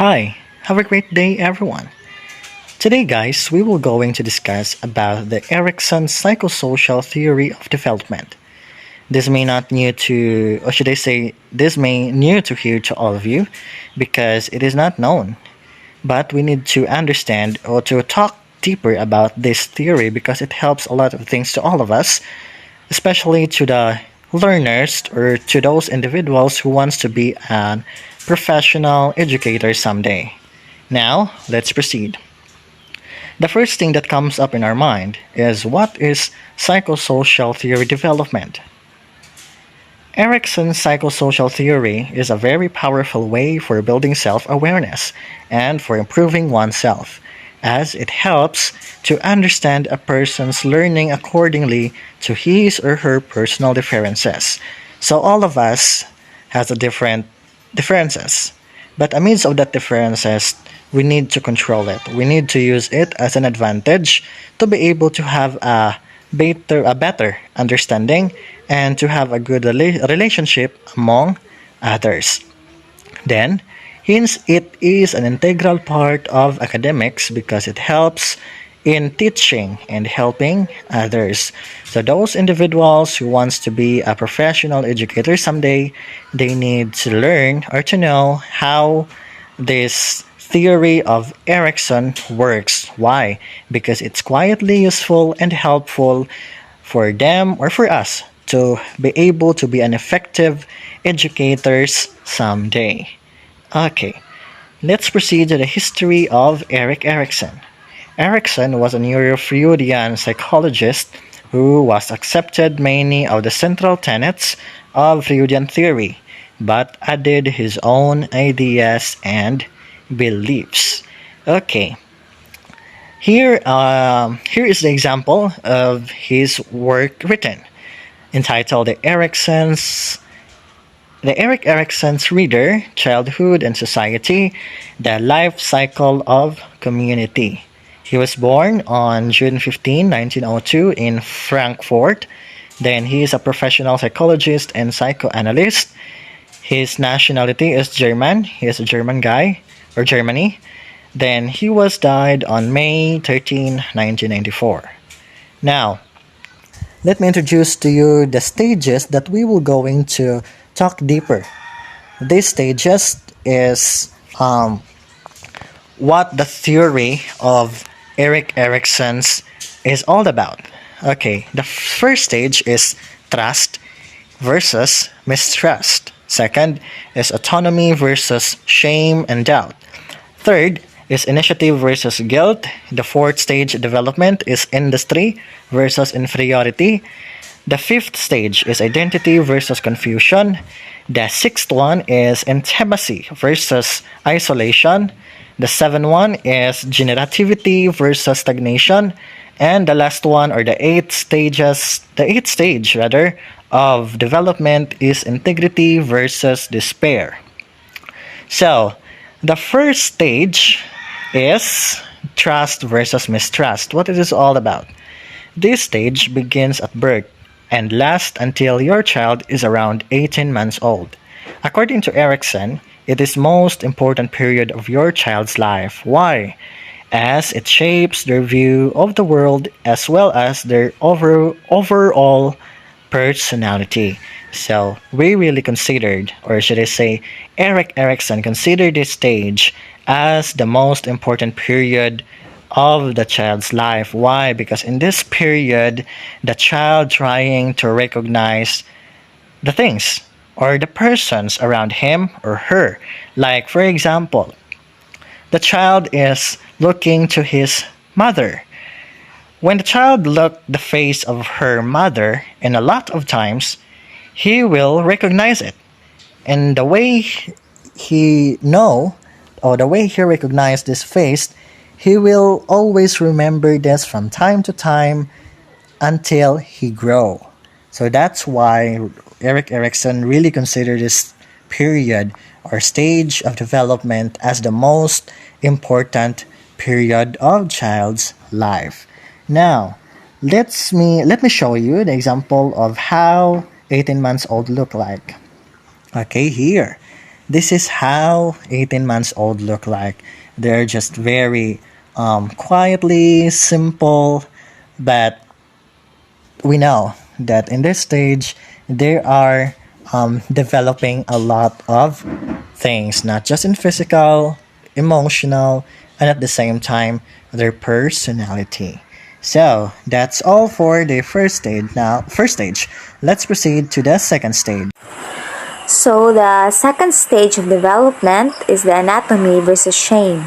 Hi, have a great day everyone. Today guys, we will going to discuss about the Erickson psychosocial theory of development. This may not new to or should I say this may new to hear to all of you because it is not known. But we need to understand or to talk deeper about this theory because it helps a lot of things to all of us, especially to the learners or to those individuals who wants to be a professional educator someday. Now, let's proceed. The first thing that comes up in our mind is what is psychosocial theory development? Erickson's psychosocial theory is a very powerful way for building self-awareness and for improving oneself, as it helps to understand a person's learning accordingly to his or her personal differences. So all of us has a different differences, but amidst of that differences, we need to control it. We need to use it as an advantage to be able to have a better understanding and to have a good relationship among others. Then, hence it is an integral part of academics because it helps in teaching and helping others. So those individuals who wants to be a professional educator someday, they need to learn or to know how this theory of Erickson works. Why? Because it's quietly useful and helpful for them or for us to be able to be an effective educators someday. Okay, let's proceed to the history of Erickson. Erickson was a Neuro-Freudian psychologist who was accepted many of the central tenets of Freudian theory, but added his own ideas and beliefs. Okay, here is the example of his work written, entitled The Eric Erickson's Reader, Childhood and Society, The Life Cycle of Community. He was born on June 15, 1902 in Frankfurt. Then he is a professional psychologist and psychoanalyst. His nationality is German. He is a German guy, or Germany. Then he was died on May 13, 1994. Now, let me introduce to you the stages that we will going to talk deeper. These stages is what the theory of Erickson's is all about. Okay, the first stage is trust versus mistrust. Second is autonomy versus shame and doubt. Third is initiative versus guilt. The fourth stage development is industry versus inferiority. The fifth stage is identity versus confusion. The sixth one is intimacy versus isolation. The seventh one is generativity versus stagnation. And the last one, or the eighth stage rather, of development is integrity versus despair. So, the first stage is trust versus mistrust. What is this all about? This stage begins at birth and lasts until your child is around 18 months old. According to Erickson, it is most important period of your child's life. Why? As it shapes their view of the world as well as their overall personality. So we really considered, or should I say, Erickson considered this stage as the most important period of the child's life. Why? Because in this period, the child trying to recognize the things or the persons around him or her. Like, for example, the child is looking to his mother. When the child looked the face of her mother, and a lot of times, he will recognize it. And the way he know, or the way he recognized this face, he will always remember this from time to time until he grow. So that's why Erickson really considered this period or stage of development as the most important period of child's life. Now, let me show you the example of how 18 months old look like. Okay, here. this is how 18 months old look like. They're just very quietly simple, but we know that in this stage they are developing a lot of things, not just in physical, emotional, and at the same time their personality. So that's all for the first stage. Now, first stage. Let's proceed to the second stage. So the second stage of development is the anatomy versus shame.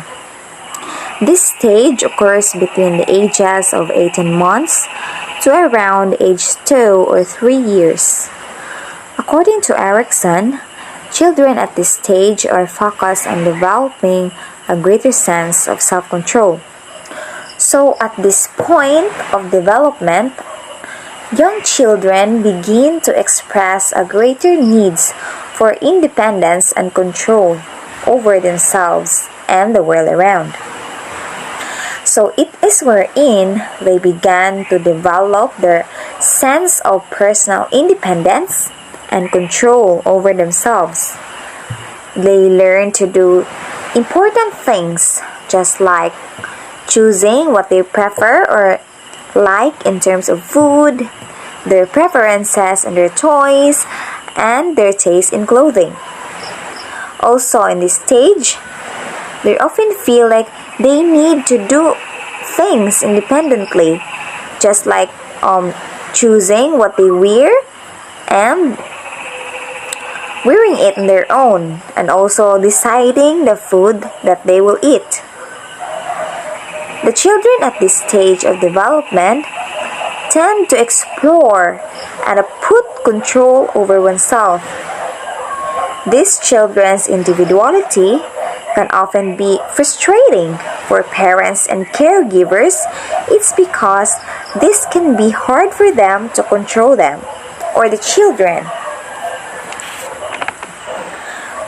This stage occurs between the ages of 18 months to around age 2 or 3 years. According to Erickson, children at this stage are focused on developing a greater sense of self-control. So at this point of development, young children begin to express a greater needs for independence and control over themselves and the world around. So it is wherein they began to develop their sense of personal independence and control over themselves. They learn to do important things, just like choosing what they prefer or like in terms of food, their preferences and their toys, and their taste in clothing. Also in this stage, they often feel like they need to do things independently, just like choosing what they wear and wearing it on their own, and also deciding the food that they will eat. The children at this stage of development tend to explore and put control over oneself. These children's individuality can often be frustrating for parents and caregivers. It's because this can be hard for them to control them or the children.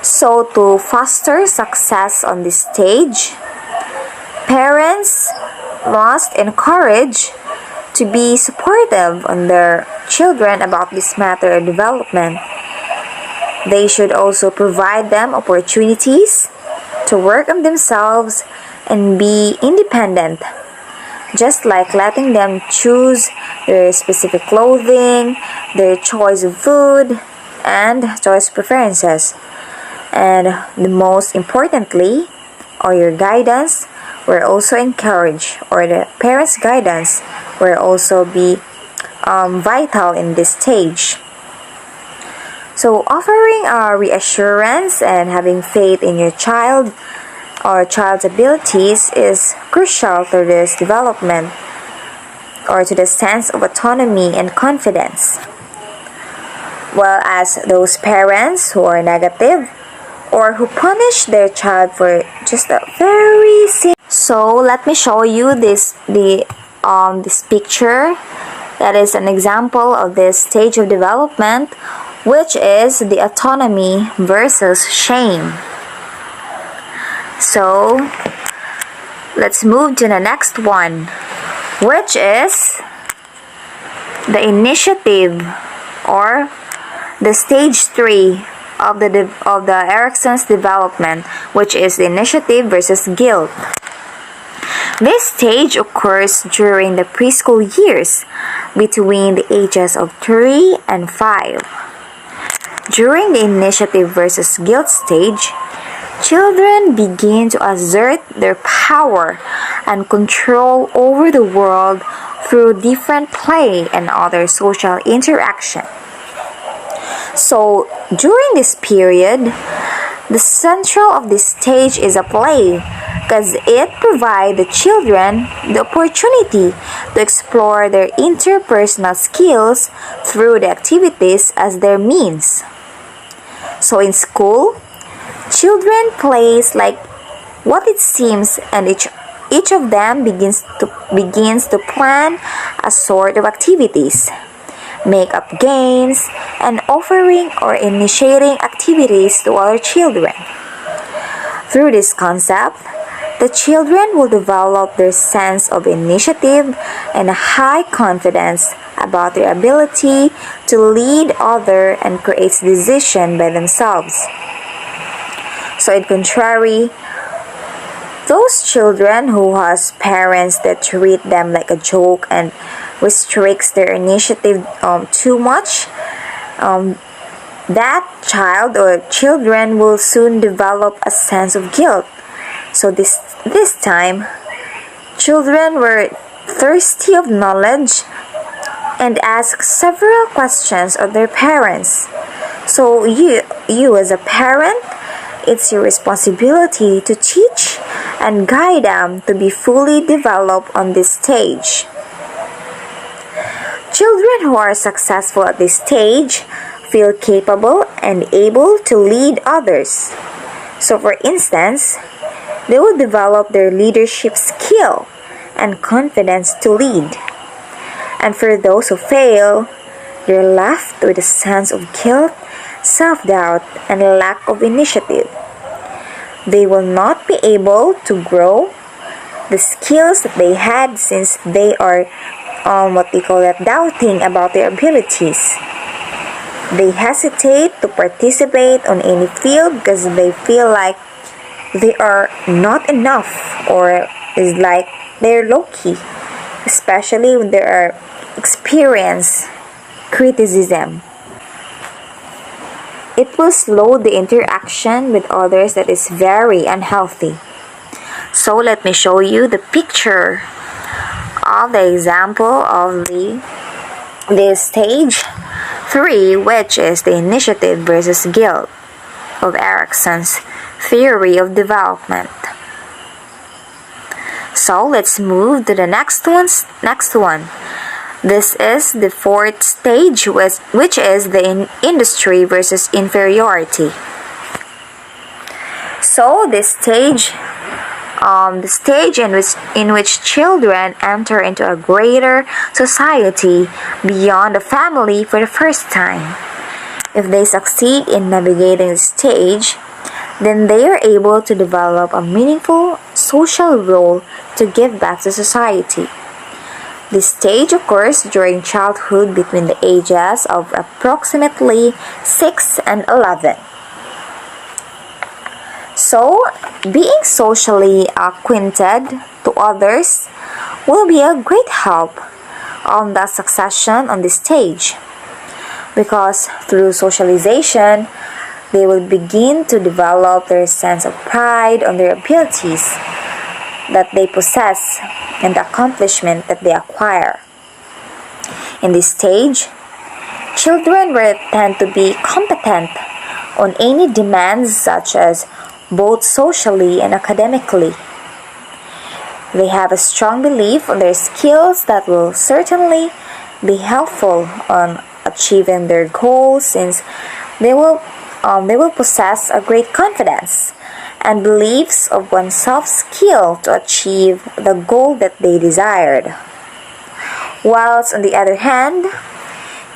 So to foster success on this stage, parents must encourage to be supportive on their children about this matter of development. They should also provide them opportunities to work on themselves and be independent, just like letting them choose their specific clothing, their choice of food, and choice preferences. And the most importantly, or your guidance will also encourage, or the parents' guidance will also be vital in this stage. So offering reassurance and having faith in your child or child's abilities is crucial to this development, or to the sense of autonomy and confidence. While as those parents who are negative or who punish their child for just a very simple. So let me show you this picture that is an example of this stage of development, which is the autonomy versus shame. So let's move to the next one, which is the initiative, or the stage 3 of the Erickson's development, which is the initiative versus guilt. This stage occurs during the preschool years, between the ages of 3 and 5. During the initiative versus guilt stage, children begin to assert their power and control over the world through different play and other social interaction. So during this period, the central of this stage is a play, because it provides the children the opportunity to explore their interpersonal skills through the activities as their means. So in school, children plays like what it seems, and each of them begins to plan a sort of activities, make up games, and offering or initiating activities to other children. Through this concept, the children will develop their sense of initiative and a high confidence about their ability to lead others and create decisions by themselves. So in contrary, those children who has parents that treat them like a joke and restricts their initiative too much, that child or children will soon develop a sense of guilt. So this time, children were thirsty of knowledge and asked several questions of their parents. So you as a parent, it's your responsibility to teach and guide them to be fully developed on this stage. Children who are successful at this stage feel capable and able to lead others. So for instance, they will develop their leadership skill and confidence to lead. And for those who fail, they're left with a sense of guilt, self-doubt, and lack of initiative. They will not be able to grow the skills that they had since they are doubting about their abilities. They hesitate to participate on any field because they feel like they are not enough or is like they're low-key, especially when there are experience criticism. It will slow the interaction with others that is very unhealthy. So let me show you the picture of the example of this stage 3, which is the initiative versus guilt of Erickson's theory of development. So let's move to the next one. This is the 4th stage, which is the industry versus inferiority. So this stage, the stage in which children enter into a greater society beyond the family for the first time. If they succeed in navigating the stage, then they are able to develop a meaningful social role to give back to society. This stage occurs during childhood between the ages of approximately 6 and 11. So, being socially acquainted to others will be a great help on the succession on this stage, because through socialization, they will begin to develop their sense of pride on their abilities that they possess and the accomplishment that they acquire. In this stage, children will tend to be competent on any demands such as both socially and academically. They have a strong belief on their skills that will certainly be helpful on achieving their goals, since they will possess a great confidence and beliefs of oneself skill to achieve the goal that they desired. Whilst on the other hand,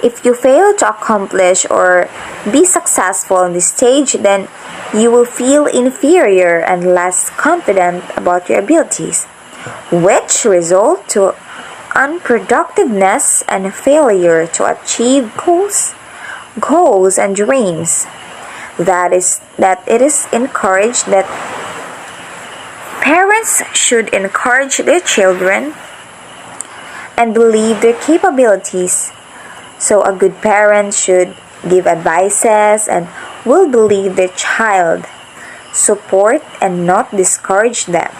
if you fail to accomplish or be successful on this stage, then you will feel inferior and less confident about your abilities, which result to unproductiveness and failure to achieve goals and dreams. That it is encouraged that parents should encourage their children and believe their capabilities. So a good parent should give advices and will believe their child, support and not discourage them,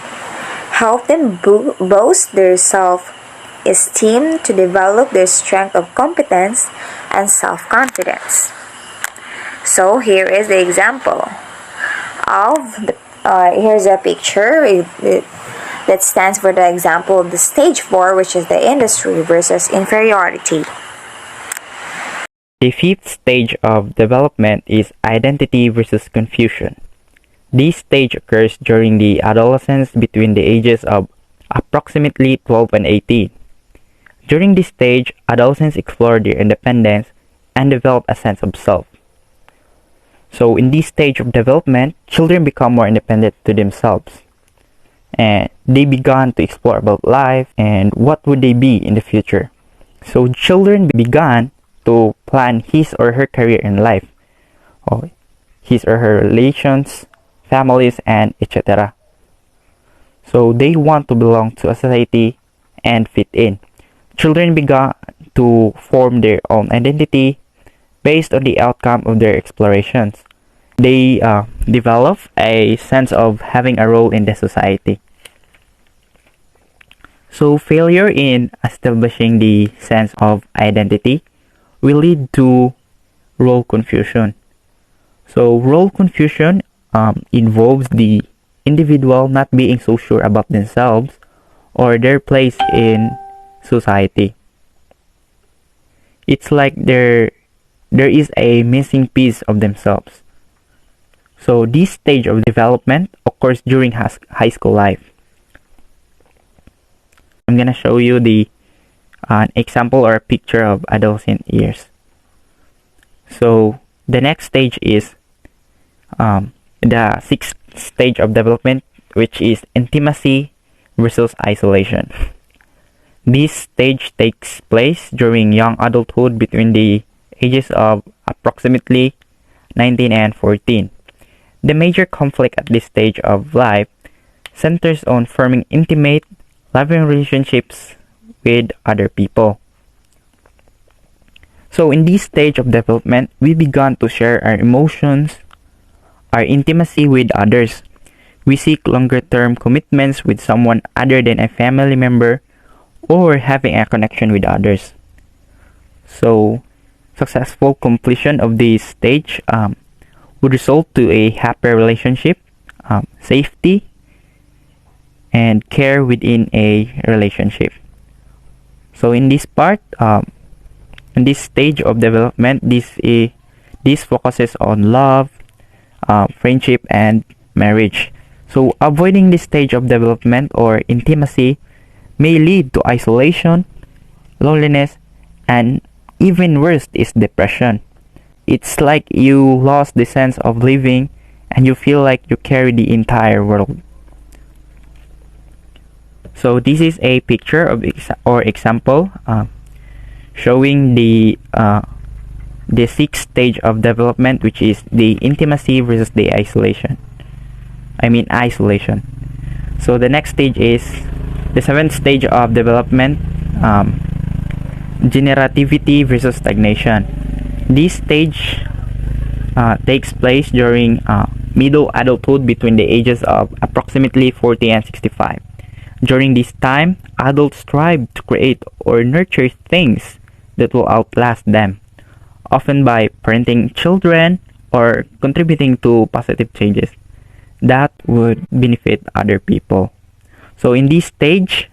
help them boost their self-esteem to develop their strength of competence and self-confidence. So here is the example of here's a picture that stands for the example of the stage 4, which is the industry versus inferiority. The 5th stage of development is identity versus confusion. This stage occurs during the adolescence between the ages of approximately 12 and 18. During this stage, adolescents explore their independence and develop a sense of self. So in this stage of development, children become more independent to themselves, and they began to explore about life and what would they be in the future. So children began to plan his or her career in life, or his or her relations, families, and etc. So they want to belong to a society and fit in. Children began to form their own identity based on the outcome of their explorations. They develop a sense of having a role in the society. So failure in establishing the sense of identity will lead to role confusion. So role confusion involves the individual not being so sure about themselves or their place in society. It's like there is a missing piece of themselves. So this stage of development occurs during high school life. I'm gonna show you the an example or a picture of adolescent years. So the next stage is the sixth stage of development, which is intimacy versus isolation. This stage takes place during young adulthood between the ages of approximately 19 and 14. The major conflict at this stage of life centers on forming intimate, loving relationships with other people. So in this stage of development, we began to share our emotions, our intimacy with others. We seek longer-term commitments with someone other than a family member or having a connection with others. So successful completion of this stage would result to a happier relationship, safety, and care within a relationship. So in this part, in this stage of development, this focuses on love, friendship, and marriage. So avoiding this stage of development or intimacy may lead to isolation, loneliness, and even worse is depression. It's like you lost the sense of living and you feel like you carry the entire world. So this is a picture of example showing the sixth stage of development, which is the intimacy versus the isolation. Isolation. So the next stage is the seventh stage of development, generativity versus stagnation. This stage takes place during middle adulthood between the ages of approximately 40 and 65. During this time, adults strive to create or nurture things that will outlast them, often by parenting children or contributing to positive changes that would benefit other people. So in this stage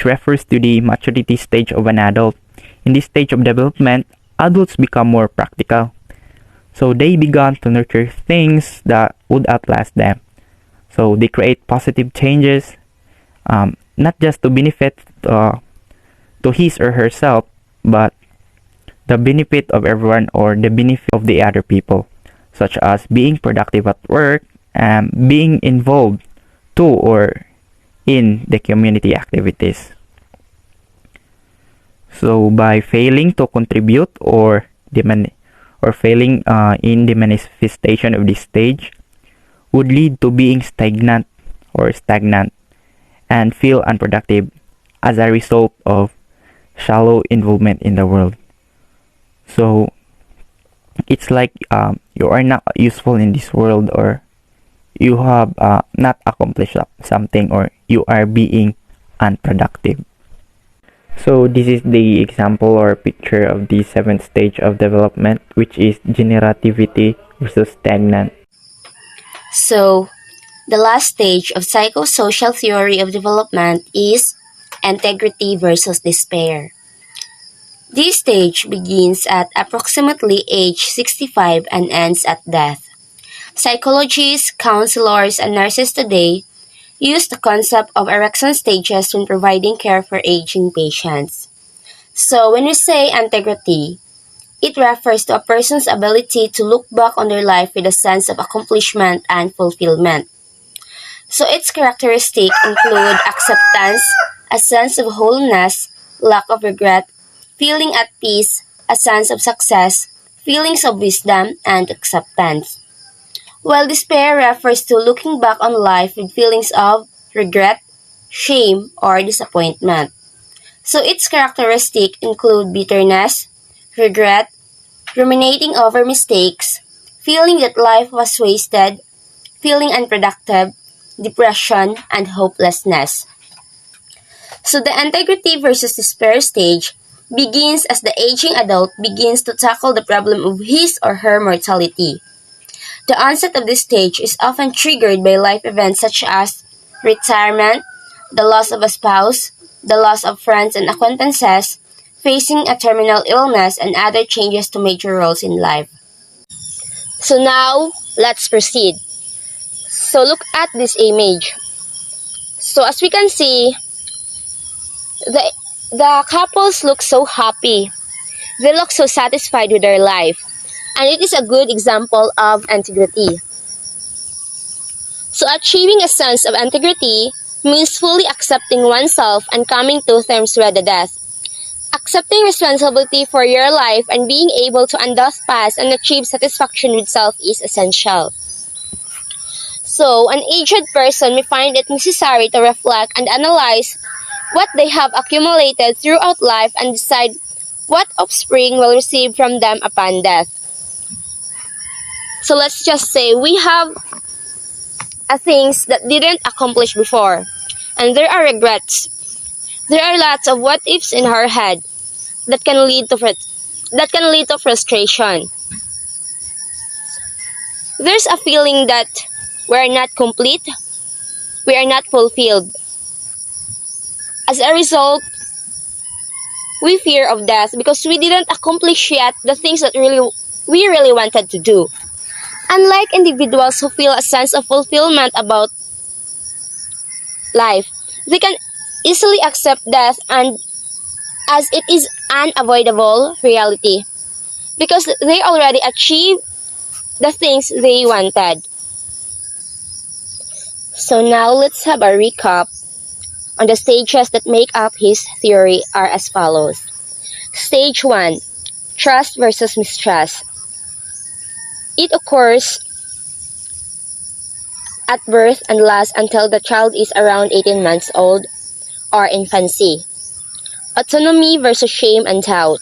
refers to the maturity stage of an adult. In this stage of development, adults become more practical. So they began to nurture things that would outlast them. So they create positive changes, not just to benefit to his or herself, but the benefit of everyone or the benefit of the other people, such as being productive at work and being involved to or in the community activities. So by failing to contribute or failing in the manifestation of this stage would lead to being stagnant and feel unproductive as a result of shallow involvement in the world. So it's like you are not useful in this world, or you have not accomplished something, or you are being unproductive. So this is the example or picture of the seventh stage of development, which is generativity versus stagnant. So, the last stage of psychosocial theory of development is integrity versus despair. This stage begins at approximately age 65 and ends at death. Psychologists, counselors, and nurses today use the concept of Erickson stages when providing care for aging patients. So when we say integrity, it refers to a person's ability to look back on their life with a sense of accomplishment and fulfillment. So its characteristics include acceptance, a sense of wholeness, lack of regret, feeling at peace, a sense of success, feelings of wisdom, and acceptance. while despair refers to looking back on life with feelings of regret, shame, or disappointment. So its characteristics include bitterness, regret, ruminating over mistakes, feeling that life was wasted, feeling unproductive, depression, and hopelessness. So the integrity versus despair stage begins as the aging adult begins to tackle the problem of his or her mortality. The onset of this stage is often triggered by life events such as retirement, the loss of a spouse, the loss of friends and acquaintances, facing a terminal illness, and other changes to major roles in life. So now, let's proceed. So look at this image. So as we can see, the couples look so happy. They look so satisfied with their life. And it is a good example of integrity. So achieving a sense of integrity means fully accepting oneself and coming to terms with the death. Accepting responsibility for your life and being able to endow past and achieve satisfaction with self is essential. So, an aged person may find it necessary to reflect and analyze what they have accumulated throughout life and decide what offspring will receive from them upon death. So let's just say we have things that didn't accomplish before, and there are regrets. There are lots of what ifs in our head that can lead to frustration. There's a feeling that we are not complete, we are not fulfilled. As a result, we fear of death because we didn't accomplish yet the things that we really wanted to do. Unlike individuals who feel a sense of fulfillment about life, they can easily accept death and as it is unavoidable reality because they already achieved the things they wanted. So now let's have a recap on the stages that make up his theory are as follows. Stage 1. Trust versus mistrust. It occurs at birth and lasts until the child is around 18 months old or infancy. Autonomy versus shame and doubt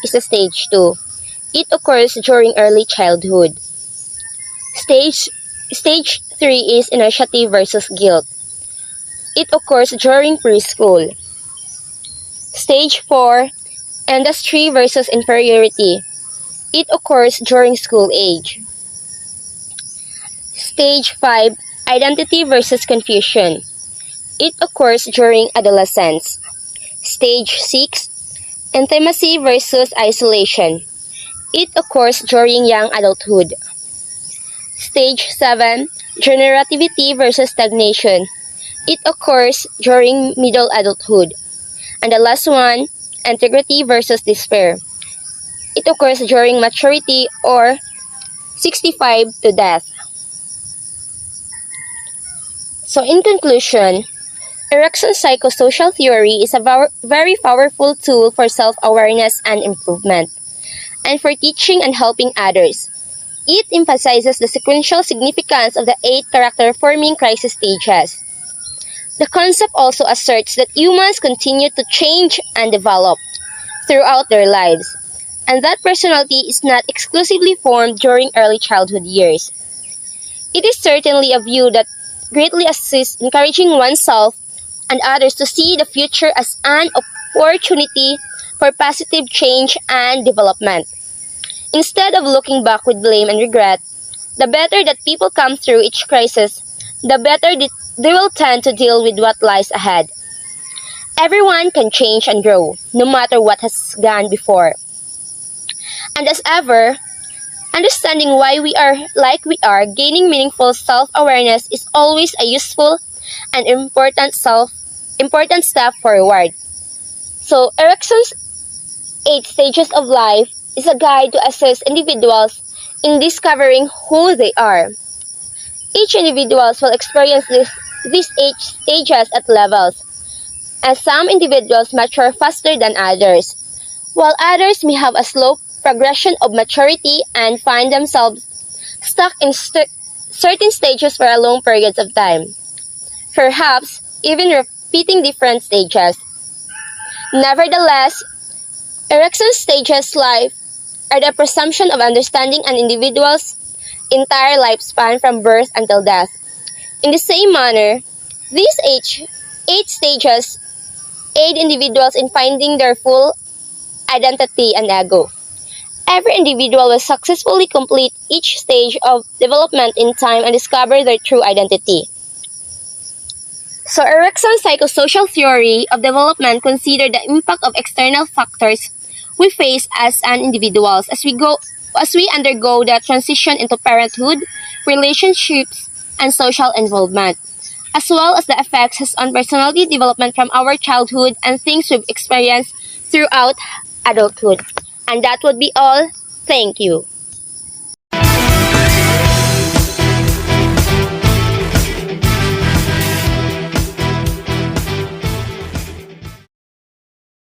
is the stage 2. It occurs during early childhood. Stage 3 is initiative versus guilt. It occurs during preschool. Stage 4, industry versus inferiority. It occurs during school age. Stage 5, identity versus confusion. It occurs during adolescence. Stage 6, intimacy versus isolation. It occurs during young adulthood. Stage 7, generativity versus stagnation. It occurs during middle adulthood. And the last one, integrity versus despair. It occurs during maturity or 65 to death. So in conclusion, Erickson's psychosocial theory is a very powerful tool for self-awareness and improvement, and for teaching and helping others. It emphasizes the sequential significance of the 8 character-forming crisis stages. The concept also asserts that humans continue to change and develop throughout their lives, and that personality is not exclusively formed during early childhood years. It is certainly a view that greatly assists encouraging oneself and others to see the future as an opportunity for positive change and development. Instead of looking back with blame and regret, the better that people come through each crisis, the better they will tend to deal with what lies ahead. Everyone can change and grow, no matter what has gone before. And as ever, understanding why we are like we are, gaining meaningful self-awareness is always a useful and important step forward. So, Erickson's 8 stages of life is a guide to assist individuals in discovering who they are. Each individual will experience these 8 stages at levels, as some individuals mature faster than others, while others may have a slow progression of maturity and find themselves stuck in certain stages for a long periods of time, perhaps even repeating different stages. Nevertheless, Erickson's stages life are the presumption of understanding an individual's entire lifespan from birth until death. In the same manner, these eight stages aid individuals in finding their full identity and ego. Every individual will successfully complete each stage of development in time and discover their true identity. So Erickson's psychosocial theory of development considers the impact of external factors we face as an individuals as we undergo the transition into parenthood, relationships, and social involvement, as well as the effects has on personality development from our childhood and things we've experienced throughout adulthood. And that would be all. Thank you.